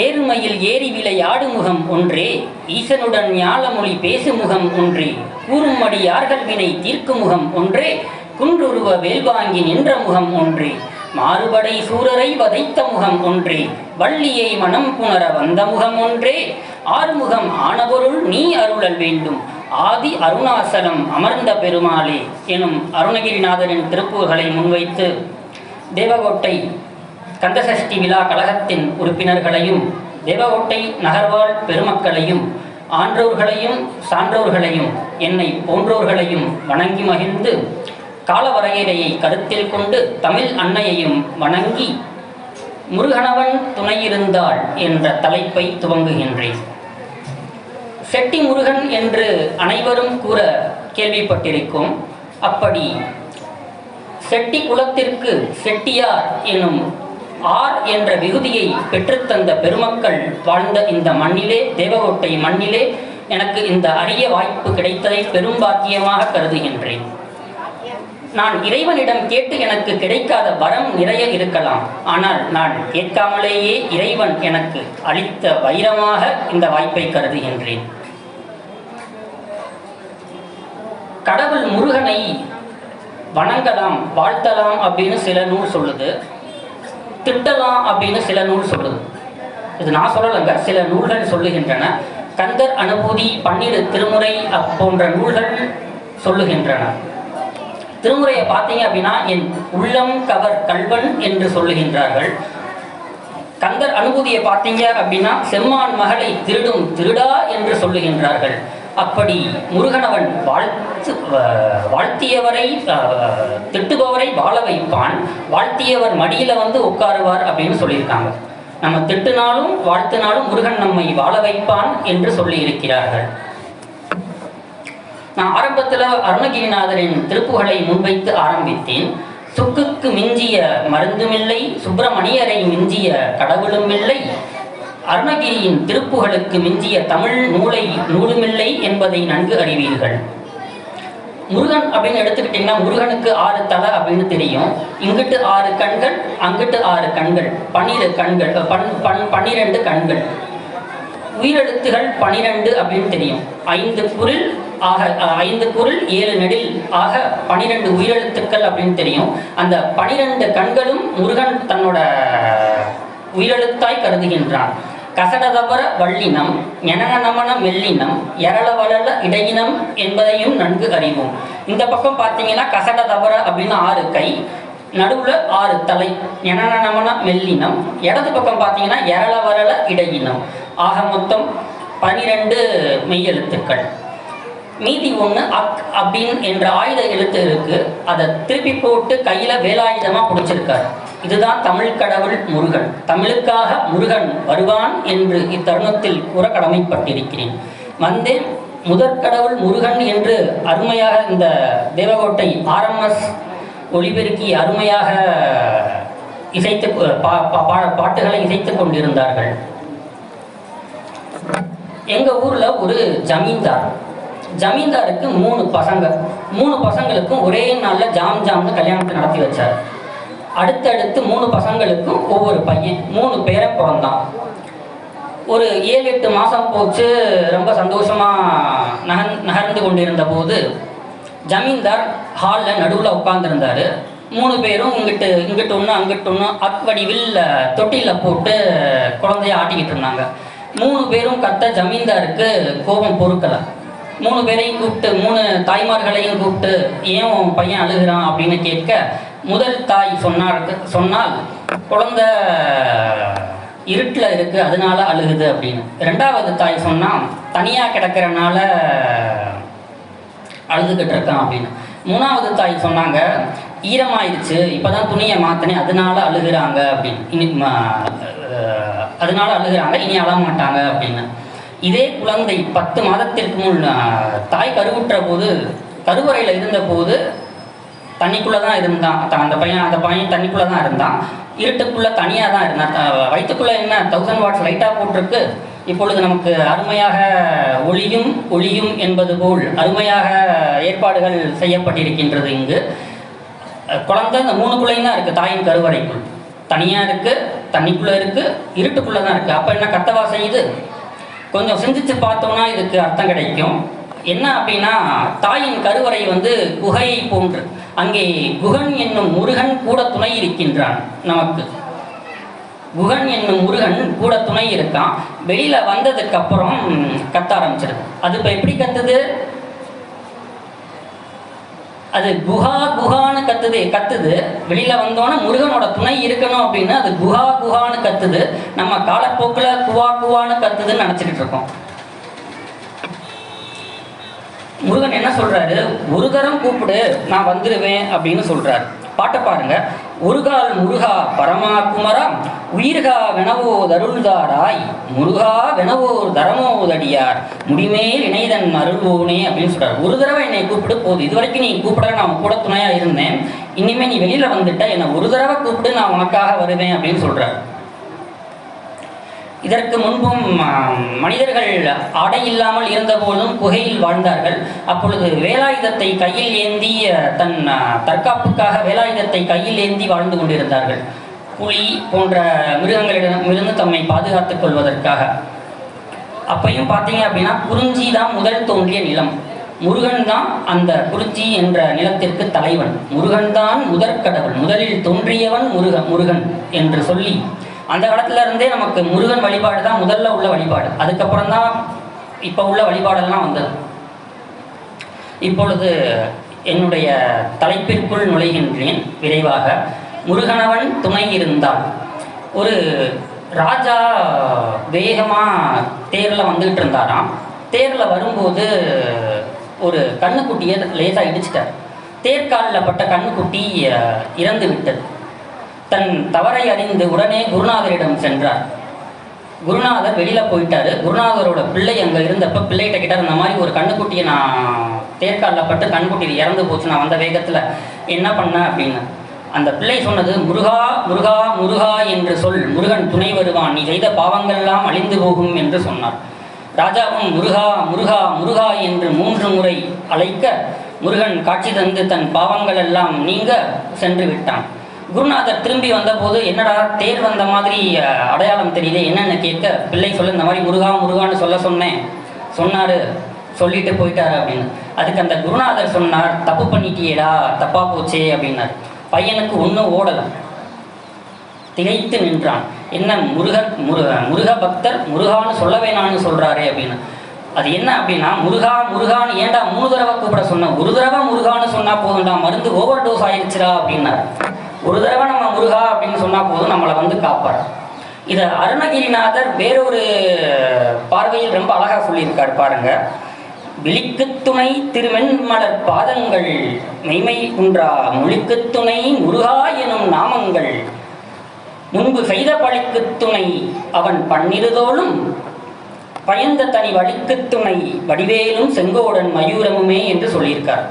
ஏறுமையில் ஏறி விளையாடு முகம் ஒன்றே, ஈசனுடன் ஞாலமொழி பேசு முகம் ஒன்றே, கூறுமடி யார்கள் வினை தீர்க்கு முகம் ஒன்றே, குன்றுருவ வேல்வாங்கி நின்ற முகம் ஒன்றே, மாறுபடை சூரரை வதைத்த முகம் ஒன்றே, வள்ளியை மனம் புணர வந்த முகம் ஒன்றே, ஆறுமுகம் ஆனபொருள் நீ அருளல் வேண்டும், ஆதி அருணாசலம் அமர்ந்த பெருமாளே எனும் அருணகிரிநாதரின் திருப்புகளை முன்வைத்து தேவகோட்டை கந்தசஷ்டி விழா கழகத்தின் உறுப்பினர்களையும் தேவகோட்டை நகர்வாழ் பெருமக்களையும் ஆன்றோர்களையும் சான்றோர்களையும் என்னை போன்றோர்களையும் வணங்கி மகிழ்ந்து காலவரையறையை கருத்தில் கொண்டு தமிழ் அன்னையையும் வணங்கி முருகனவன் துணையிருந்தாள் என்ற தலைப்பை துவங்குகின்றேன். செட்டி முருகன் என்று அனைவரும் கூற கேள்விப்பட்டிருக்கும். அப்படி செட்டி குலத்திற்கு செட்டியார் எனும் ஆர் என்ற விகுதியை பெற்றுத்தந்த பெருமக்கள் வாழ்ந்த இந்த மண்ணிலே, தேவகோட்டை மண்ணிலே எனக்கு இந்த அரிய வாய்ப்பு கிடைத்ததை பெரும் பாக்கியமாக கருதுகின்றேன். நான் இறைவனிடம் கேட்டு எனக்கு கிடைக்காத வரம் நிறைய இருக்கலாம். ஆனால் நான் கேட்காமலேயே இறைவன் எனக்கு அளித்த வைரமாக இந்த வாய்ப்பை கருதுகின்றேன். கடவுள் முருகனை வணங்கலாம், வாழ்த்தலாம் அப்படின்னு சில நூல் சொல்லுது, திட்டலாம் அப்படின்னு சில நூல் சொல்லுது. இது நான் சொல்லலைங்க, சில நூல்கள் சொல்லுகின்றன. கந்தர் அனுபூதி, 12 திருமுறை போன்ற நூல்கள் சொல்லுகின்றன. திருமுறையை பார்த்தீங்க அப்படின்னா என் உள்ளம் கவர் கல்வன் என்று சொல்லுகின்றார்கள். கந்தர் அனுபூதியை பார்த்தீங்க அப்படின்னா செம்மான் மகளை திருடும் திருடா என்று சொல்லுகின்றார்கள். அப்படி முருகனவன் வாழ்த்தியவரை திட்டுபவரை வாழ வைப்பான், வாழ்த்தியவர் மடியில் வந்து உட்காருவார் அப்படின்னு சொல்லியிருக்காங்க. நம்ம திட்டுனாலும் வாழ்த்தினாலும் முருகன் நம்மை வாழ வைப்பான் என்று சொல்லி இருக்கிறார்கள். நான் ஆரம்பத்தில் அருணகிரிநாதரின் திருப்புகளை முன்வைத்து ஆரம்பித்தேன். சுக்குக்கு மிஞ்சிய மருந்துமில்லை, சுப்பிரமணியரை மிஞ்சிய கடவுளும் இல்லை, அருணகிரியின் திருப்புகளுக்கு மிஞ்சிய தமிழ் நூலுமில்லை என்பதை நன்கு அறிவீர்கள். முருகன் அப்படின்னு எடுத்துக்கிட்டிங்கன்னா முருகனுக்கு 6 தலை அப்படின்னு தெரியும். இங்கிட்டு 6 கண்கள், அங்கிட்டு 6 கண்கள், 12 கண்கள், 12 கண்கள், உயிரெழுத்துகள் 12 அப்படின்னு தெரியும். 5 குரில் ஆக 5 குரில் 7 நெடில் ஆக 12 உயிரெழுத்துக்கள் அப்படின்னு தெரியும். அந்த 12 கண்களும் முருகன் தன்னோட உயிரெழுத்தாய் கருதுகின்றான். கசடதபர வள்ளினம், ஞனன நமன மெல்லினம், எரள வளல இடையினம் என்பதையும் நன்கு அறிவோம். இந்த பக்கம் பார்த்தீங்கன்னா கசடதபர அப்படின்னு 6 கை, நடுவில் 6 தலை, ஞனன நமன மெல்லினம். இடது பக்கம் பார்த்தீங்கன்னா எரள வளல இடையினம். ஆக மொத்தம் 12 மெய்யெழுத்துக்கள். மீதி 1 அக் அப்படின்னு என்ற ஆயுத எழுத்து இருக்கு. அதை திருப்பி போட்டு கையில் வேலாயுதமாக பிடிச்சிருக்காரு. இதுதான் தமிழ் கடவுள் முருகன். தமிழுக்காக முருகன் வருவான் என்று இத்தருணத்தில் கூற கடமைப்பட்டிருக்கிறேன். வந்தேன் முதற்கடவுள் முருகன் என்று அருமையாக இந்த தேவகோட்டை RMS ஒளிபெருக்கி அருமையாக இசைத்து பாட்டுகளை இசைத்து கொண்டிருந்தார்கள். எங்கள் ஊரில் ஒரு ஜமீன்தாருக்கு 3 பசங்க. 3 பசங்களுக்கும் ஒரே நாளில் ஜாம்னு கல்யாணத்தை நடத்தி வச்சார். அடுத்தடுத்து 3 பசங்களுக்கும் ஒவ்வொரு பையன், 3 பேரை பிறந்தான். ஒரு 7-8 மாதம் போச்சு. ரொம்ப சந்தோஷமாக நகர்ந்து கொண்டிருந்த போது ஜமீன்தார் ஹாலில் நடுவில் உட்கார்ந்துருந்தார். 3 பேரும் இங்கிட்டு ஒன்று அங்கிட்டு ஒன்று அக்வடிவில் தொட்டியில் போட்டு குழந்தைய ஆட்டிக்கிட்டு இருந்தாங்க. 3 பேரும் கத்த ஜமீன்தாருக்கு கோபம் பொறுக்கலை. 3 பேரையும் கூப்பிட்டு 3 தாய்மார்களையும் கூப்பிட்டு ஏன் உன் பையன் அழுகிறான் அப்படின்னு கேட்க, முதல் தாய் சொன்னால் குழந்தை இருட்டில் இருக்குது அதனால அழுகுது அப்படின்னு. 2வது தாய் சொன்னால் தனியாக கிடக்கிறனால அழுதுகிட்டு இருக்கான் அப்படின்னு. 3வது தாய் சொன்னாங்க ஈரமாயிடுச்சு, இப்போ தான் துணியை மாற்றினேன் அதனால அழுகிறாங்க அப்படின்னு. அதனால அழுகிறாங்க, இனி அழமாட்டாங்க அப்படின்னு. இதே குழந்தை 10 மாதத்திற்கு முன் தாய் கருவுற்ற போது கருவறையில் இருந்தபோது தண்ணிக்குள்ளே தான் இருந்தான். அந்த பையன் தண்ணிக்குள்ளே தான் இருந்தான். இருட்டுக்குள்ளே தனியாக தான் இருந்தான். வயிற்றுக்குள்ளே என்ன 1000 வாட்ஸ் லைட்டாக போட்டிருக்கு. இப்பொழுது நமக்கு அருமையாக ஒளியும் என்பது போல் அருமையாக ஏற்பாடுகள் செய்யப்பட்டிருக்கின்றது. இங்கு குழந்தை இந்த 3 குழந்தையும் தான் இருக்குது தாயின் கருவறைக்குள். தனியாக இருக்குது, தண்ணிக்குள்ளே இருக்குது, இருட்டுக்குள்ளே தான் இருக்குது. அப்போ என்ன கத்தவா செய்யுது? கொஞ்சம் சிந்திச்சு பார்த்தோம்னா இதுக்கு அர்த்தம் கிடைக்கும். என்ன அப்படின்னா, தாயின் கருவறை குகையை போன்று. அங்கே குகன் என்னும் முருகன் கூட துணை இருக்கின்றான். நமக்கு குகன் என்னும் முருகன் கூட துணை இருக்கான். வெளியில வந்ததுக்கு அப்புறம் கத்த ஆரம்பிச்சிருது. அது இப்போ எப்படி கத்துது? அது குஹா குஹான்னு கத்துது. வெளியில வந்தோன்னா முருகனோட துணை இருக்கணும் அப்படின்னு அது குஹா குஹான்னு கத்துது. நம்ம காலப்போக்கில் குவா குவான்னு கத்துதுன்னு நினச்சிக்கிட்டு இருக்கோம். முருகன் என்ன சொல்றாரு? ஒரு தரம் கூப்பிடு, நான் வந்துடுவேன் அப்படின்னு சொல்றாரு. பாட்டை பாருங்க. ஒருகால் முருகா பரமா குமரா உயிர்கா வெனவோ தருள்தாராய் முருகா வெனவோர் தரமோதடியார் முடிமேல் இணைதன் அருள்வோனே அப்படின்னு சொல்றாரு. ஒரு தடவை என்னை கூப்பிடு போகுது. இது வரைக்கும் நீ கூப்பிட நான் கூட துணையா இருந்தேன். இனிமே நீ வெளியில வந்துட்ட, என்னை ஒரு தடவை கூப்பிடு, நான் உனக்காக வருவேன் அப்படின்னு சொல்றாரு. இதற்கு முன்பும் மனிதர்கள் ஆடை இல்லாமல் இருந்தபோதும் குகையில் வாழ்ந்தார்கள். அப்பொழுது வேலாயுதத்தை கையில் ஏந்தி தன் தற்காப்புக்காக வேலாயுதத்தை கையில் ஏந்தி வாழ்ந்து கொண்டிருந்தார்கள். புலி போன்ற மிருகங்களிடமிருந்து தம்மை பாதுகாத்துக் கொள்வதற்காக. அப்பையும் பார்த்தீங்க அப்படின்னா குறிஞ்சி தான் முதல் தோன்றிய நிலம். முருகன் தான் அந்த குறிஞ்சி என்ற நிலத்திற்கு தலைவன். முருகன் தான் முதற்கடவுள், முதலில் தோன்றியவன் முருகன் என்று சொல்லி அந்த காலத்துல இருந்தே நமக்கு முருகன் வழிபாடு தான் முதல்ல உள்ள வழிபாடு. அதுக்கப்புறம் தான் இப்போ உள்ள வழிபாடெல்லாம் வந்தது. இப்பொழுது என்னுடைய தலைப்பிற்குள் நுழைகின்றேன் விரைவாக. முருகனவன் துணை இருந்தால். ஒரு ராஜா வேகமாக தேரில் வந்துக்கிட்டு இருந்தாராம். தேரில் வரும்போது ஒரு கண்ணுக்குட்டியை லேசாக இடிச்சிட்டார். தேர்காலில் பட்ட கண்ணுக்குட்டி இறந்து விட்டது. தன் தவறை அறிந்து உடனே குருநாதரிடம் சென்றார். குருநாதர் வெளியில் போயிட்டாரு. குருநாதரோட பிள்ளை அங்கே இருந்தப்ப பிள்ளைகிட்ட கிட்டார், இந்த மாதிரி ஒரு கண்ணுக்குட்டியை நான் தேர்காலில் பட்டு கண்ணுக்குட்டி இறந்து போச்சு, நான் வந்த வேகத்தில் என்ன பண்ண அப்படின்னு. அந்த பிள்ளை சொன்னது, முருகா முருகா முருகா என்று சொல், முருகன் துணை வருவான், நீ செய்த பாவங்கள்லாம் அழிந்து போகும் என்று சொன்னார். ராஜாவும் முருகா முருகா முருகா என்று 3 முறை அழைக்க முருகன் காட்சி தந்து தன் பாவங்கள் எல்லாம் நீங்க சென்று விட்டான். குருநாதர் திரும்பி வந்தபோது, என்னடா தேர் வந்த மாதிரி அடையாளம் தெரியுது என்னன்னு கேட்க, பிள்ளை சொல்ல, இந்த மாதிரி முருகா முருகான்னு சொன்னேன், சொன்னார், சொல்லிட்டு போயிட்டாரு அப்படின்னு. அதுக்கு அந்த குருநாதர் சொன்னார், தப்பு பண்ணிட்டியேடா, தப்பா போச்சே அப்படின்னார். பையனுக்கு ஒன்றும் ஓடலை, திகைத்து நின்றான். என்ன முருக பக்தர் முருகான்னு சொல்ல வேணான்னு சொல்கிறாரே அப்படின்னு. அது என்ன அப்படின்னா, முருகா முருகான்னு ஏன்டா 3 தடவை கூப்பிட சொன்னேன், ஒரு தடவை முருகான்னு சொன்னால் போதும்டா, மருந்து ஓவர் டோஸ் ஆயிடுச்சுடா அப்படின்னார். ஒரு தடவை நம்ம முருகா அப்படின்னு சொன்னால் போதும், நம்மளை காப்பார். இதை அருணகிரிநாதர் வேறொரு பார்வையில் ரொம்ப அழகாக சொல்லியிருக்கார் பாருங்க. விழிக்கு துணை திருவெண்மலர் பாதங்கள் மெய்மை குன்றா மொழிக்கு துணை முருகா எனும் நாமங்கள் முன்பு செய்த பழிக்கு துணை அவன் பன்னிருதோளும் பயந்த தனி வழிக்கு துணை வடிவேலும் செங்கோடன் மயூரமுமே என்று சொல்லியிருக்கார்.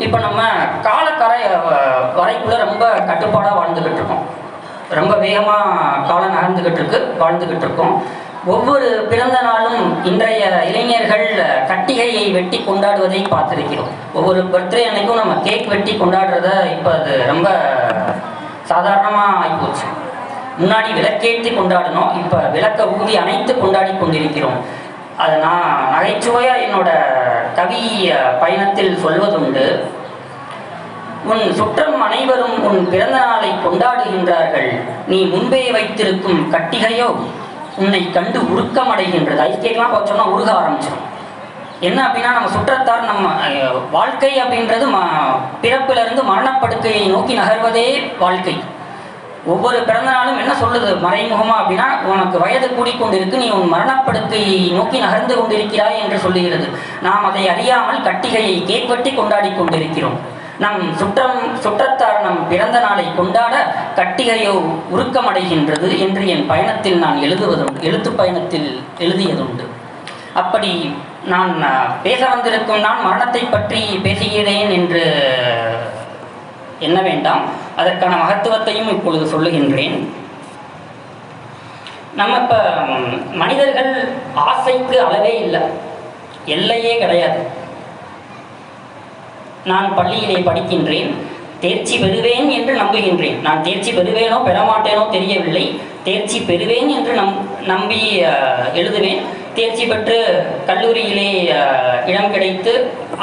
இப்போ நம்ம காலக்கரை வரைக்குள்ள ரொம்ப கட்டுப்பாடாக வாழ்ந்துக்கிட்டு இருக்கோம். ரொம்ப வேகமாக காலம் வாழ்ந்துக்கிட்டு இருக்கோம். ஒவ்வொரு பிறந்த நாளும் இன்றைய இளைஞர்கள் கட்டிகையை வெட்டி கொண்டாடுவதை பார்த்துருக்கிறோம். ஒவ்வொரு பர்த்டே அன்னைக்கும் நம்ம கேக் வெட்டி கொண்டாடுறத இப்போ அது ரொம்ப சாதாரணமாக ஆகிப்போச்சு. முன்னாடி விளக்கேற்றி கொண்டாடணும், இப்போ விளக்க ஊதி அணைத்து கொண்டாடி கொண்டிருக்கிறோம். அதை நான் நகைச்சுவையாக என்னோட கவி பயணத்தில் சொல்வதுண்டு. உன் சுற்றம் அனைவரும் உன் பிறந்த நாளை கொண்டாடுகின்றார்கள், நீ முன்பே வைத்திருக்கும் கட்டிகையோ உன்னை கண்டு உருக்கமடைகின்றது. ஐஸ்கேட்லாம் போச்சோம்னா உருக ஆரம்பிச்சிடும். என்ன அப்படின்னா, நம்ம சுற்றத்தார் நம்ம வாழ்க்கை அப்படின்றது பிறப்பிலிருந்து மரணப்படுக்கையை நோக்கி நகர்வதே வாழ்க்கை. ஒவ்வொரு பிறந்த நாளும் என்ன சொல்லுது மறைமுகமா அப்படின்னா, உனக்கு வயது கூடிக்கொண்டிருக்கு, நீ உன் மரணப்படுக்கையை நோக்கி நகர்ந்து கொண்டிருக்கிறாய் என்று சொல்லுகிறது. நாம் அதை அறியாமல் கட்டிகையை கேக் வெட்டி கொண்டாடி கொண்டிருக்கிறோம். நம் சுற்றத்தார் நம் பிறந்த நாளை கொண்டாட கட்டிகையோ உருக்கமடைகின்றது என்று என் பயணத்தில் நான் எழுத்து பயணத்தில் எழுதியதுண்டு. அப்படி நான் பேச வந்திருக்கும் நான் மரணத்தை பற்றி பேசுகிறேன் என்று எண்ண வேண்டாம். அதற்கான மகத்துவத்தையும் இப்பொழுது சொல்லுகின்றேன். நம்ம இப்போ மனிதர்கள் ஆசைக்கு அளவே இல்லை, எல்லையே கிடையாது. நான் பள்ளியிலே படிக்கின்றேன். தேர்ச்சி பெறுவேன் என்று நம்புகின்றேன். நான் தேர்ச்சி பெறுவேனோ பெறமாட்டேனோ தெரியவில்லை. தேர்ச்சி பெறுவேன் என்று நம்பி எழுதுவேன். தேர்ச்சி பெற்று கல்லூரியிலே இடம் கிடைத்து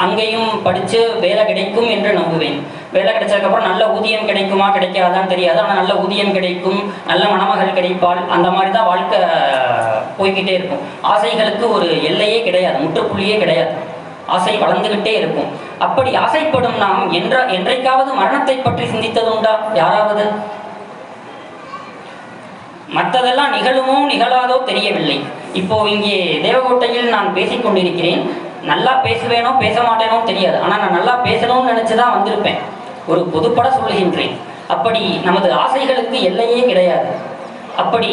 அங்கேயும் படித்து வேலை கிடைக்கும் என்று நம்புவேன். வேலை கிடைச்சதுக்கப்புறம் நல்ல ஊதியம் கிடைக்குமா கிடைக்காதான்னு தெரியாது. ஆனால் நல்ல ஊதியம் கிடைக்கும், நல்ல மணமகள் கிடைப்பாள். அந்த மாதிரி தான் வாழ்க்கை போய்கிட்டே இருக்கும். ஆசைகளுக்கு ஒரு எல்லையே கிடையாது, முற்றுப்புள்ளியே கிடையாது. ஆசை வளர்ந்துகிட்டே இருக்கும். அப்படி ஆசைப்படும் நாம் என்றைக்காவது மரணத்தை பற்றி சிந்தித்ததுண்டா யாராவது? மற்றதெல்லாம் நிகழுமோ நிகழாதோ தெரியவில்லை. இப்போ இங்கே தேவகோட்டையில் நான் பேசிக்கொண்டிருக்கிறேன். நல்லா பேசுவேனோ பேச மாட்டேனோ தெரியாது. ஆனால் நான் நல்லா பேசணும்னு நினச்சிதான் வந்திருப்பேன். ஒரு பொதுப்பட சொல்லுகின்றேன். அப்படி நமது ஆசைகளுக்கு எல்லையே கிடையாது. அப்படி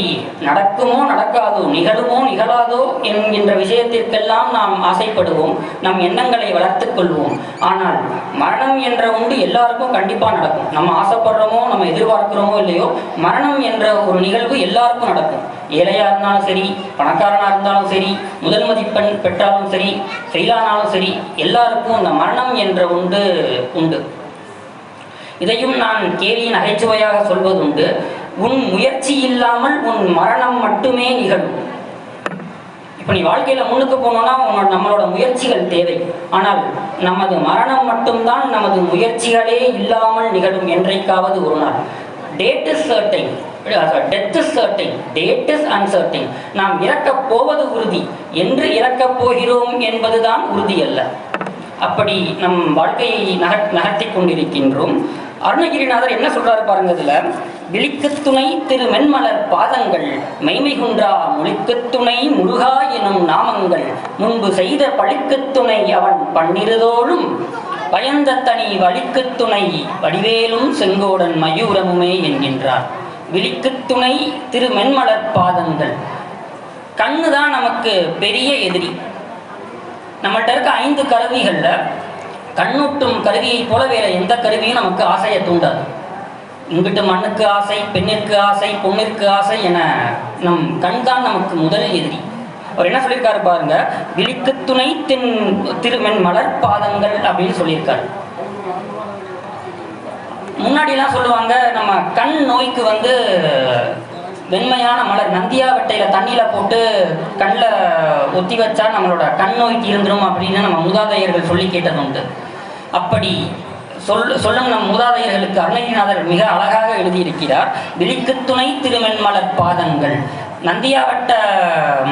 நடக்குமோ நடக்காதோ, நிகழுமோ நிகழாதோ என்கின்ற விஷயத்திற்கெல்லாம் நாம் ஆசைப்படுவோம், நம் எண்ணங்களை வளர்த்துக் கொள்வோம். ஆனால் மரணம் என்ற ஒன்று எல்லாருக்கும் கண்டிப்பாக நடக்கும். நம்ம ஆசைப்படுறோமோ நம்ம எதிர்பார்க்கிறோமோ இல்லையோ, மரணம் என்ற ஒரு நிகழ்வு எல்லாருக்கும் நடக்கும். ஏழையா இருந்தாலும் சரி, பணக்காரனாக இருந்தாலும் சரி, முதல் மதிப்பெண் பெற்றாலும் சரி, ஃபெயிலானாலும் சரி, எல்லாருக்கும் அந்த மரணம் என்ற ஒன்று உண்டு. இதையும் நான் கேலி நகைச்சுவையாக சொல்வதுண்டு. உன் முயற்சி இல்லாமல் உன் மரணம் மட்டுமே நிகழும். இப்போ நீ வாழ்க்கையில் முன்னுக்கு போனோம்னா நம்மளோட முயற்சிகள் தேவை. ஆனால் நமது மரணம் மட்டும்தான் நமது முயற்சிகளே இல்லாமல் நிகழும் என்றைக்காவது ஒரு நாள். Date is certain, death is certain, date is uncertain. நாம் இறக்கப் போவது உறுதி, என்று இறக்கப் போகிறோம் என்பதுதான் உறுதி அல்ல. அப்படி நம் வாழ்க்கையை நகர்த்தி கொண்டிருக்கின்றோம். அருணகிரிநாதர் என்ன சொல்றாரு பாருங்க. இதுல விழிக்கு துணை திரு மென்மலர் பாதங்கள், மெய்மை குன்றா மொழிக்கு துணை முருகா எனும் நாமங்கள், முன்பு செய்த பழிக்கு துணை அவன் பன்னிருதோளும், பயந்த தனி வழிக்கு துணை வடிவேலும் செங்கோடன் மயூரமுமே என்கின்றார். விழிக்கு துணை திரு மென்மலர் பாதங்கள். கண்ணுதான் நமக்கு பெரிய எதிரி. நம்மள்கிட்ட இருக்க 5 கருவிகளில் கண்ணூட்டும் கருவியை போல வேற எந்த கருவியும் நமக்கு ஆசையை தூண்டாது. இங்கிட்டு மண்ணுக்கு ஆசை, பெண்ணிற்கு ஆசை, பொண்ணிற்கு ஆசை என நம் கண் தான் நமக்கு முதல் எதிரி. அவர் என்ன சொல்லியிருக்காரு பாருங்க. விழிக்கு துணை திருமென் மலர் பாதங்கள் அப்படின்னு சொல்லியிருக்காரு. முன்னாடிலாம் சொல்லுவாங்க, நம்ம கண் நோய்க்கு வெண்மையான மலர் நந்தியாவட்டையில் தண்ணியில் போட்டு கண்ணில் ஒத்தி வச்சா நம்மளோட கண் நோய் தீர்ந்துடும் அப்படின்னு நம்ம மூதாதையர்கள் சொல்லி கேட்டது உண்டு. அப்படி சொல்லும் நம் மூதாதையர்களுக்கு அருணகிரிநாதர் மிக அழகாக எழுதியிருக்கிறார். விழிக்கு துணை திருமென்மலர் பாதங்கள். நந்தியாவட்ட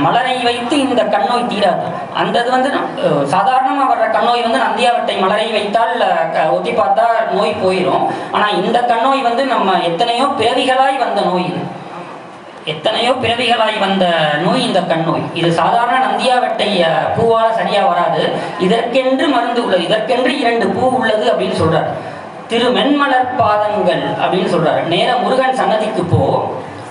மலரை வைத்து இந்த கண்ணோய் தீராது. அந்த சாதாரணமாக வர்ற கண்ணோய் நந்தியாவட்டை மலரை வைத்தால் ஒத்தி பார்த்தா நோய் போயிடும். ஆனால் இந்த கண்ணோய் நம்ம எத்தனையோ பிறவிகளாய் வந்த நோய். எத்தனையோ பிறவிகளாய் வந்த நோய் இந்த கண்ணோய். இது சாதாரண நந்தியாவட்டை பூவால் சரியா வராது. இதற்கென்று மருந்து உள்ளது, இதற்கென்று 2 பூ உள்ளது அப்படின்னு சொல்றாரு. திரு மென்மலர் பாதங்கள் அப்படின்னு சொல்றாரு. நேர முருகன் சன்னதிக்கு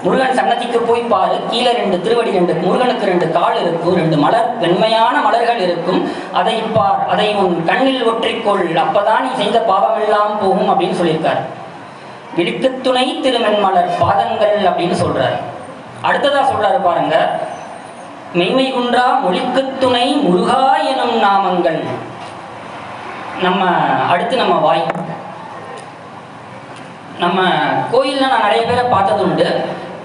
முருகன் சன்னதிக்கு போய் பாரு. கீழே 2 திருவடி, 2 முருகனுக்கு 2 கால் இருக்கும், 2 மலர், வெண்மையான மலர்கள் இருக்கும். அதை பார், அதை உன் கண்ணில் ஒற்றிக்கொள், அப்பதான் நீ செய்த பாவமெல்லாம் போகும் அப்படின்னு சொல்லியிருக்காரு. விழிக்கு துணை திருமென்மலர் பாதங்கள் அப்படின்னு சொல்றாரு. அடுத்ததா சொல்றாரு பாருங்க. மெய்மை குன்றா மொழிக்கு துணை முருகா எனும் நாமங்கள். நம்ம வாய். நம்ம கோயிலில் நான் நிறைய பேரை பார்த்தது உண்டு.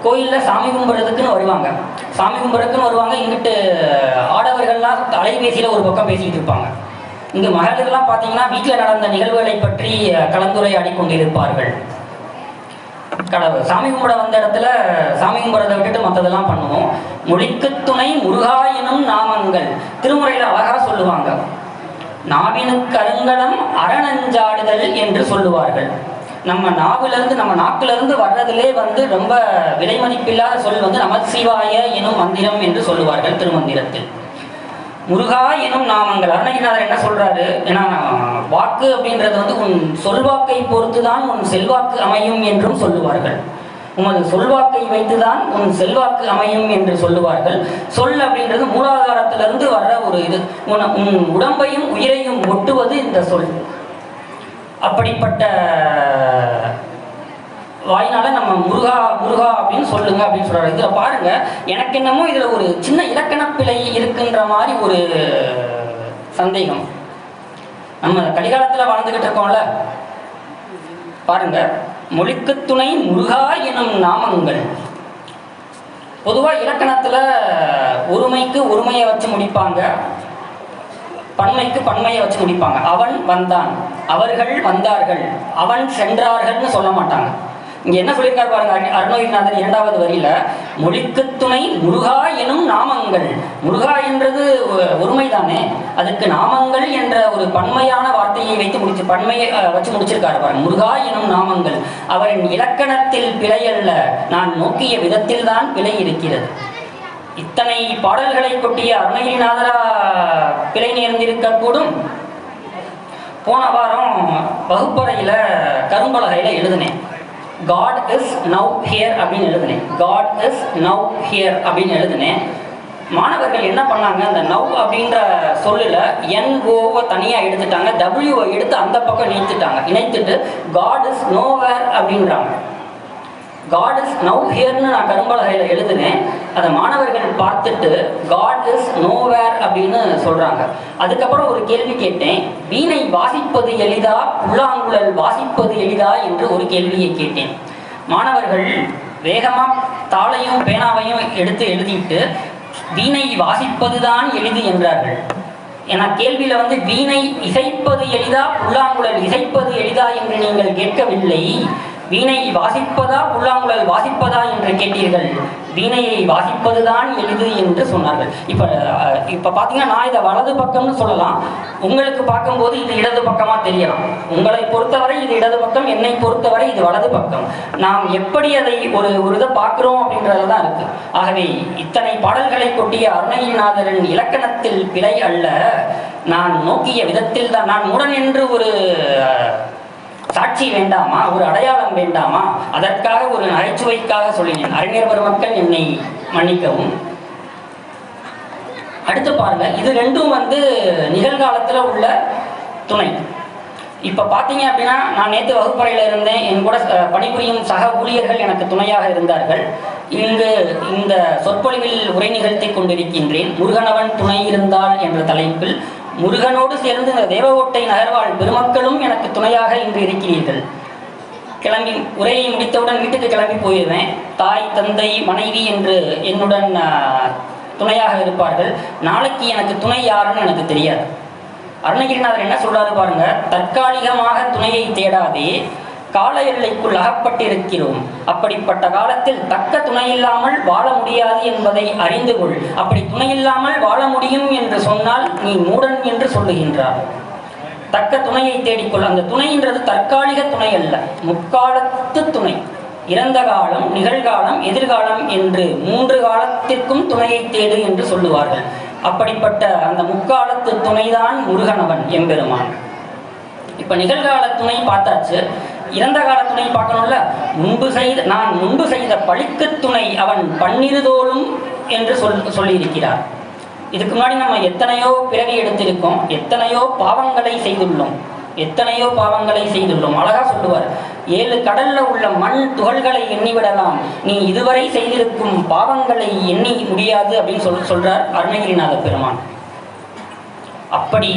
கோயிலில் சாமி கும்பிட்றதுக்குன்னு வருவாங்க. இங்கிட்டு ஆடவர்கள்லாம் அலைபேசியில் ஒரு பக்கம் பேசிக்கிட்டு இருப்பாங்க. இங்கே மகளிர்லாம் பார்த்தீங்கன்னா வீட்டில் நடந்த நிகழ்வுகளை பற்றி கலந்துரையாடி கொண்டிருப்பார்கள். சாமி கும்பிட வந்த இடத்துல சாமி கும்பிட்றதை விட்டுட்டு மற்றதெல்லாம் பண்ணுவோம். மொழிக்கு துணை முருகா எனும் நாமங்கள். திருமுறையில் அழகா சொல்லுவாங்க. நாவினுக்கு அருங்கலம் அரணஞ்சாடுதல் என்று சொல்லுவார்கள். நம்ம நாக்கிலிருந்து வர்றதிலே ரொம்ப விலை மதிப்பில்லாத சொல் நமசிவாய எனும் மந்திரம் என்று சொல்லுவார்கள் திருமந்திரத்தில். முருகா எனும் நாமங்கள். அருணகிரிநாதர் என்ன சொல்றாரு? ஏன்னா வாக்கு அப்படின்றது உன் சொல்வாக்கை பொறுத்துதான் உன் செல்வாக்கு அமையும் என்றும் சொல்லுவார்கள். உமது சொல்வாக்கை வைத்துதான் உன் செல்வாக்கு அமையும் என்று சொல்லுவார்கள். சொல் அப்படின்றது மூலாதாரத்திலிருந்து வர்ற ஒரு இது. உன் உடம்பையும் உயிரையும் ஒட்டுவது இந்த சொல். அப்படிப்பட்ட வாயினால நம்ம முருகா முருகா அப்படின்னு சொல்லுங்க அப்படின்னு சொல்றாரு. இதுல பாருங்க, எனக்கு என்னமோ இதுல ஒரு சின்ன இலக்கண பிழை இருக்குன்ற மாதிரி ஒரு சந்தேகம். நம்ம கலிகாலத்துல வாழ்ந்துகிட்டு இருக்கோம்ல, பாருங்க, மொழிக்கு துணை முருகா எனும் நாமங்கள். பொதுவாக இலக்கணத்தில் ஒருமைக்கு ஒருமையை வச்சு முடிப்பாங்க, பன்மைக்கு பன்மையை வச்சு முடிப்பாங்க. அவன் வந்தான், அவர்கள் வந்தார்கள், அவன் சென்றார்கள்னு சொல்ல மாட்டாங்க. இங்க என்ன சொல்லியிருக்காரு பாருங்க அருணகிரிநாதர் இரண்டாவது வரியில, மொழிக்கு துணை முருகா எனும் நாமங்கள். முருகா என்றது ஒருமைதானே, அதுக்கு நாமங்கள் என்ற ஒரு பன்மையான வார்த்தையை வைத்து பன்மையை வச்சு முடிச்சிருக்காரு பாருங்க. முருகா எனும் நாமங்கள். அவரின் இலக்கணத்தில் பிழை அல்ல, நான் நோக்கிய விதத்தில் தான் பிழை இருக்கிறது. இத்தனை பாடல்களை கொட்டிய அருணகிரிநாதரா பிழை நேர்ந்திருக்கக்கூடும். போன வாரம் வகுப்பறையில கரும்பலகையில எழுதினேன், God is now here அப்படின்னு எழுதினேன். God is now here அப்படின்னு எழுதினேன். மாணவர்கள் என்ன பண்ணாங்க, அந்த நவ் அப்படின்ற சொல்லுல NOவை தனியாக எடுத்துட்டாங்க, Wவை எடுத்து அந்த பக்கம் இணைத்துட்டு God is nowhere அப்படின்றாங்க. God is now hereன்னு நான் கரும்பலகையில் எழுதுனேன். அதை மாணவர்கள் பார்த்துட்டு God is nowhere அப்படின்னு சொல்றாங்க. அதுக்கப்புறம் ஒரு கேள்வி கேட்டேன், வீணை வாசிப்பது எளிதா புல்லாங்குழல் வாசிப்பது எளிதா என்று ஒரு கேள்வியை கேட்டேன். மாணவர்கள் வேகமா தாளையும் பேனாவையும் எடுத்து எழுதிட்டு வீணை வாசிப்பது தான் எளிது என்றார்கள். ஏன்னா கேள்வியில வீணை இசைப்பது எளிதா புல்லாங்குழல் இசைப்பது எளிதா என்று நீங்கள் கேட்கவில்லை, வீணை வாசிப்பதா புல்லாங்குழல் வாசிப்பதா என்று கேட்டீர்கள். வீணையை வாசிப்பதுதான் எளிது என்று சொன்னார்கள். இப்போ பார்த்தீங்கன்னா நான் இதை வலது பக்கம்னு சொல்லலாம், உங்களுக்கு பார்க்கும்போது இது இடது பக்கமாக தெரியலாம். உங்களை பொறுத்தவரை இது இடது பக்கம், என்னை பொறுத்தவரை இது வலது பக்கம். நாம் எப்படி அதை ஒரு இதை பார்க்குறோம் அப்படின்றது தான் இருக்கு. ஆகவே இத்தனை பாடல்களை கொட்டிய அருணகிரிநாதரின் இலக்கணத்தில் பிழை அல்ல, நான் நோக்கிய விதத்தில் தான். நான் உடன் என்று ஒரு சாட்சி வேண்டாமா, ஒரு அடையாளம் வேண்டாமா, அதற்காக ஒரு நகைச்சுவைக்காக சொல்லினேன். அறிஞர் பெருமக்கள் என்னை மன்னிக்கவும். அடுத்து பாருங்க, இது ரெண்டும் நிகழ்காலத்தில் உள்ள துணை. இப்போ பார்த்தீங்க அப்படின்னா, நான் நேற்று வகுப்பறையில் இருந்தேன், என் கூட பணிபுரியும் சக ஊழியர்கள் எனக்கு துணையாக இருந்தார்கள். இங்கு இந்த சொற்பொழிவில் உரை நிகழ்த்தி கொண்டிருக்கின்றேன். முருகனவன் துணை இருந்தால் என்ற தலைப்பில் முருகனோடு சேர்ந்து இந்த தேவகோட்டை நகர்வாழ் பெருமக்களும் எனக்கு துணையாக இன்று இருக்கிறீர்கள். கிளம்பி உரையை முடித்தவுடன் வீட்டுக்கு கிளம்பி போயிடுவேன். தாய் தந்தை மனைவி என்று என்னுடன் துணையாக இருப்பார்கள். நாளைக்கு எனக்கு துணை யாருன்னு எனக்கு தெரியாது. அருணகிரிநாதர் என்ன சொல்றாரு பாருங்க, தற்காலிகமாக துணையை தேடாதே, கால எல்லைக்குள் அகப்பட்டிருக்கிறோம். அப்படிப்பட்ட காலத்தில் தக்க துணையில்லாமல் வாழ முடியாது என்பதை அறிந்து கொள். அப்படி துணையில்லாமல் வாழ முடியும் என்று சொன்னால் நீ மூடன் என்று சொல்லுகின்றார். தக்க துணையை தேடிக்கொள். அந்த துணைன்றது தற்காலிக துணை அல்ல, முற்காலத்து துணை. இறந்த காலம், நிகழ்காலம், எதிர்காலம் என்று 3 காலத்திற்கும் துணையை தேடு என்று சொல்லுவார்கள். அப்படிப்பட்ட அந்த முற்காலத்து துணைதான் முருகனவன் எம்பெருமான். இப்ப நிகழ்கால துணை பார்த்தாச்சு, இறந்த கால துணை பார்க்கணும்ல. நான் முன்பு செய்த பழிக்கு துணை அவன் பன்னிருதோளும் என்று சொல்லியிருக்கிறார். இதுக்கு முன்னாடி நம்ம எத்தனையோ பிறவி எடுத்திருக்கோம், எத்தனையோ பாவங்களை செய்துள்ளோம். அழகா சொல்லுவார், 7 கடல்ல உள்ள மண் துகள்களை எண்ணிவிடலாம், நீ இதுவரை செய்திருக்கும் பாவங்களை எண்ணி முடியாது அப்படின்னு சொல்றார் அருணகிரிநாத பெருமான். அப்படி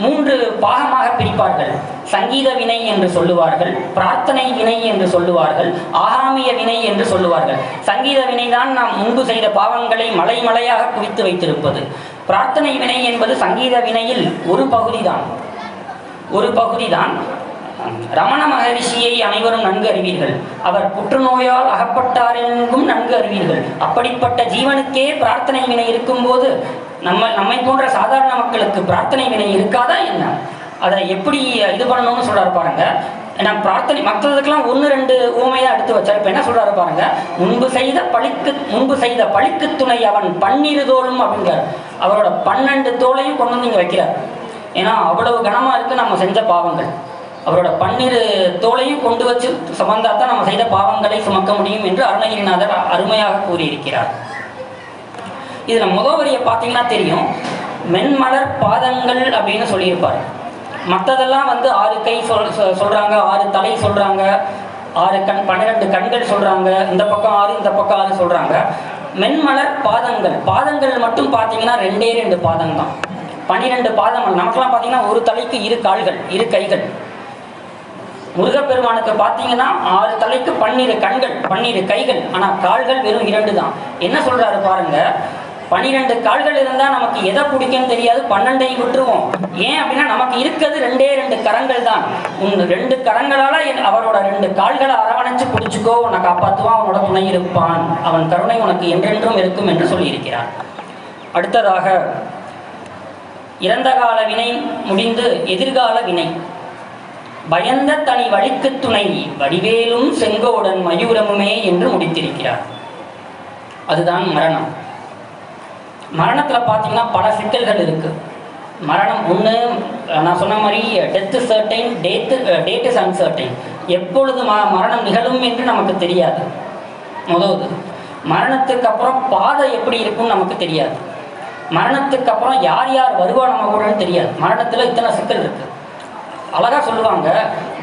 3 பாகமாக பிரிப்பார்கள். சங்கீத வினை என்று சொல்லுவார்கள், பிரார்த்தனை வினை என்று சொல்லுவார்கள், ஆகாமிய வினை என்று சொல்லுவார்கள். சங்கீத வினைதான் நாம் முன்பு செய்த பாவங்களை மலை மலையாக குவித்து வைத்திருப்பது. பிரார்த்தனை வினை என்பது சங்கீத வினையில் ஒரு பகுதிதான். ரமண மகரிஷியை அனைவரும் நன்கு அறிவீர்கள். அவர் புற்றுநோயால் அகப்பட்டார் என்றும் நன்கு அறிவீர்கள். அப்படிப்பட்ட ஜீவனுக்கே பிரார்த்தனை வினை இருக்கும்போது நம்மை போன்ற சாதாரண மக்களுக்கு பிரார்த்தனை வினை இருக்காதா என்ன? அதை எப்படி இது பண்ணணும்னு சொல்றாரு பாருங்க. நான் பிரார்த்தனை மற்றதுக்கெல்லாம் 1-2 ஊமையாக எடுத்து வச்சார். இப்போ என்ன சொல்றாரு பாருங்க, முன்பு செய்த பழிக்கு துணை அவன் 12 தோளும் அப்படிங்கிறார். அவரோட 12 தோளையும் கொண்டு வந்து இங்கே வைக்கிறார். ஏன்னா அவ்வளவு கனமா இருக்கு நம்ம செஞ்ச பாவங்கள். அவரோட 12 தோளையும் கொண்டு வச்சு சுமந்தாத்தான் நம்ம செய்த பாவங்களை சுமக்க முடியும் என்று அருணகிரிநாதர் அருமையாக கூறியிருக்கிறார். இதுல முகவரியை பார்த்தீங்கன்னா தெரியும், மென்மலர் பாதங்கள் அப்படின்னு சொல்லியிருப்பார். மற்றதெல்லாம் 6 கை சொல்றாங்க, 6 தலை சொல்றாங்க, 6 கண், 12 கண்கள் சொல்றாங்க, இந்த பக்கம் 6 இந்த பக்கம் 6 சொல்றாங்க. மென்மலர் பாதங்கள் மட்டும் பார்த்தீங்கன்னா 2 பாதம் தான். 12 பாதம். நமக்கெல்லாம் பார்த்தீங்கன்னா ஒரு தலைக்கு 2 கால்கள், 2 கைகள். முருகப்பெருமானுக்கு பார்த்தீங்கன்னா 6 தலைக்கு 12 கண்கள் 12 கைகள், ஆனால் கால்கள் வெறும் 2 தான். என்ன சொல்றாரு பாருங்க, 12 கால்கள் இருந்தால் நமக்கு எதை பிடிக்குன்னு தெரியாது, 12ஐ விட்டுருவோம். ஏன் அப்படின்னா நமக்கு இருக்கிறது 2 கரங்கள் தான். 2 கரங்களால் அவரோட 2 கால்களை அரவணைச்சு பிடிச்சிக்கோ, உன்னை காப்பாற்றுவான், அவனோட துணை இருப்பான், அவன் கருணை உனக்கு என்றென்றும் இருக்கும் என்று சொல்லியிருக்கிறார். அடுத்ததாக இறந்த கால வினை முடிந்து எதிர்கால வினை. பயந்த தனி வழிக்கு துணை வடிவேலும் செங்கோடன் மயூரமுமே என்று முடித்திருக்கிறார். அதுதான் மரணம். மரணத்தில் பார்த்தீங்கன்னா பல சிக்கல்கள் இருக்கு. மரணம் ஒன்று, நான் சொன்ன மாதிரி death certain, date is uncertain. எப்பொழுது மரணம் நிகழும் என்று நமக்கு தெரியாது. முதல்வது மரணத்துக்கு அப்புறம் பாதை எப்படி இருக்கும்னு நமக்கு தெரியாது. மரணத்துக்கு அப்புறம் யார் யார் வருவா நம்ம கூடன்னு தெரியாது. மரணத்தில் இத்தனை சிக்கல் இருக்கு. அழகா சொல்லுவாங்க,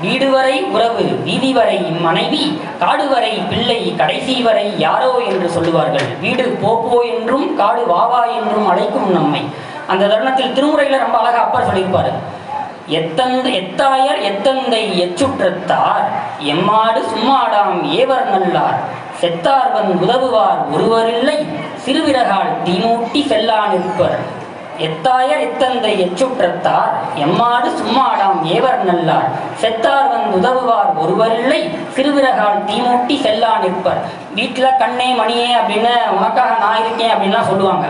வீடு வரை உறவு, வீதி வரை மனைவி, காடு வரை பிள்ளை, கடைசி வரை யாரோ என்று சொல்லுவார்கள். வீடு போப்போ என்றும் காடு வாவா என்றும் அழைக்கும் நம்மை. அந்த தருணத்தில் திருமுறையில ரொம்ப அழகா அப்பர் சொல்லியிருப்பாரு, எத்தாயர் எத்தந்தை எச்சுற்றத்தார் எம்மாடு சும்மாடாம் ஏவர் நல்லார் செத்தார்வன் உதவுவார் ஒருவரில்லை சிறுவிரகால் தீமூட்டி செல்லா நிற்பர். எத்தாயர் எத்தந்தை எச்சுற்றத்தார் எம்மாடு சும்மாடாம் ஏவர் நல்லார் செத்தார்வன் உதவுவார் ஒருவரில்லை சிறுவிரகால் தீமூட்டி செல்லா நிற்பர். வீட்டில் கண்ணே மணியே அப்படின்னு உனக்காக நான் இருக்கேன் அப்படின்லாம் சொல்லுவாங்க.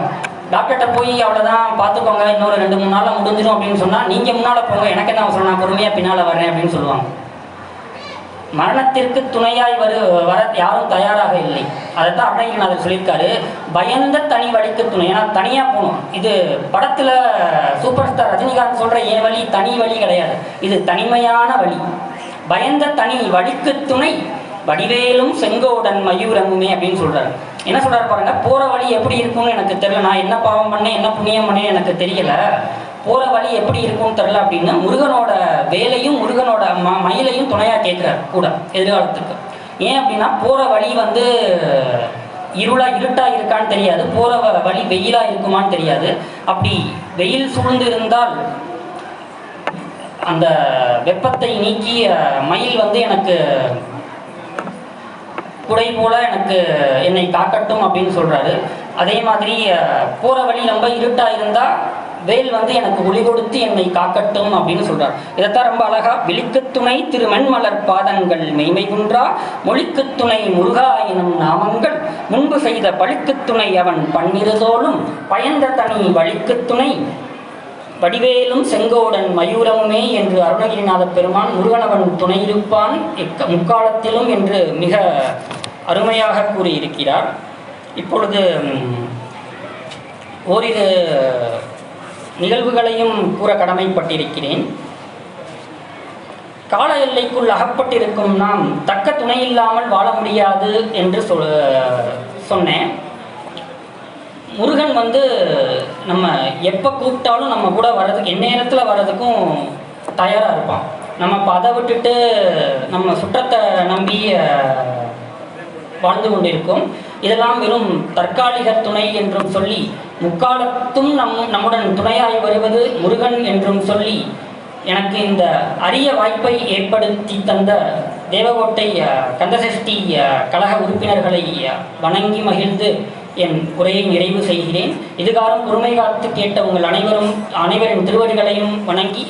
டாக்டர்கிட்ட போய் அவ்வளோதான் பார்த்துக்கோங்க, இன்னொரு 2-3 நாளில் முடிஞ்சிடும் அப்படின்னு சொன்னால், நீங்கள் முன்னால் போங்க, எனக்கு என்ன அவசரம், நான் பொறுமையாக பின்னால் வரேன் அப்படின்னு சொல்லுவாங்க. மரணத்திற்கு துணையாய் வர யாரும் தயாராக இல்லை. அதைத்தான் அருணகிரிநாதர் சொல்லியிருக்காரு, பயந்த தனி வழிக்கு துணை. ஏன்னா தனியாக போகணும். இது படத்தில் சூப்பர் ஸ்டார் ரஜினிகாந்த் சொல்கிற என் வழி தனி வழி கிடையாது, இது தனிமையான வழி. பயந்த தனி வழிக்கு துணை வடிவேலும் செங்கோடன் மயூரமுமே அப்படின்னு சொல்கிறார். என்ன சொல்கிறார் பாருங்க, போகிற வழி எப்படி இருக்கும்னு எனக்கு தெரியல, நான் என்ன பாவம் பண்ணேன் என்ன புண்ணியம் பண்ணேன் எனக்கு தெரியல, போகிற வழி எப்படி இருக்கும்னு தெரியல அப்படின்னு முருகனோட வேலையும் முருகனோட மயிலையும் துணையாக கேட்குறாரு கூட எதிர்காலத்துக்கு. ஏன் அப்படின்னா போகிற வழி இருட்டாக இருக்கான்னு தெரியாது, போகிற வழி வெயிலாக இருக்குமான்னு தெரியாது. அப்படி வெயில் சூழ்ந்து இருந்தால் அந்த வெப்பத்தை நீக்கி மயில் எனக்கு குடை போல என்னை காக்கட்டும் அப்படின்னு சொல்றாரு. அதே மாதிரி போற வழி ரொம்ப இருட்டா இருந்தா வேல் எனக்கு ஒளி கொடுத்து என்னை காக்கட்டும் அப்படின்னு சொல்றார். இதைத்தான் ரொம்ப அழகா, விழிக்கு துணை திருமண்மலர் பாதங்கள் மெய்மை குன்றா மொழிக்கு துணை முருகா எனும் நாமங்கள் முன்பு செய்த பழிக்கு துணை அவன் பன்னிருதோளும் பயந்த தனி வழிக்கு துணை வடிவேலும் செங்கோடன் மயூரமுமே என்று அருணகிரிநாத பெருமான் முருகனவன் துணை இருப்பான் முக்காலத்திலும் என்று மிக அருமையாக கூறியிருக்கிறார். இப்பொழுது ஓரிரு நிகழ்வுகளையும் கூற கடமைப்பட்டிருக்கிறேன். கால எல்லைக்குள் அகப்பட்டிருக்கும் நாம் தக்க துணை இல்லாமல் வாழ முடியாது என்று சொன்னேன். முருகன் நம்ம எப்போ கூப்பிட்டாலும் நம்ம கூட வர்றதுக்கு எந்நேரத்தில் வர்றதுக்கும் தயாராக இருப்பான். நம்ம இப்போ அதை விட்டுட்டு நம்ம சுற்றத்தை நம்பி வாழ்ந்து கொண்டிருக்கோம். இதெல்லாம் வெறும் தற்காலிக துணை என்றும் சொல்லி முக்காலத்தும் நம்முடன் துணையாய் வருவது முருகன் என்றும் சொல்லி எனக்கு இந்த அரிய வாய்ப்பை ஏற்படுத்தி தந்த தேவகோட்டை கந்தசஷ்டி கழக உறுப்பினர்களை வணங்கி மகிழ்ந்து என் உரையை நிறைவு செய்கிறேன். இதுகாரம் பொறுமை காத்து கேட்ட உங்கள் அனைவரின் திருவடிகளையும் வணங்கி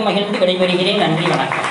மகிழ்ந்து விடைபெறுகிறேன். நன்றி, வணக்கம்.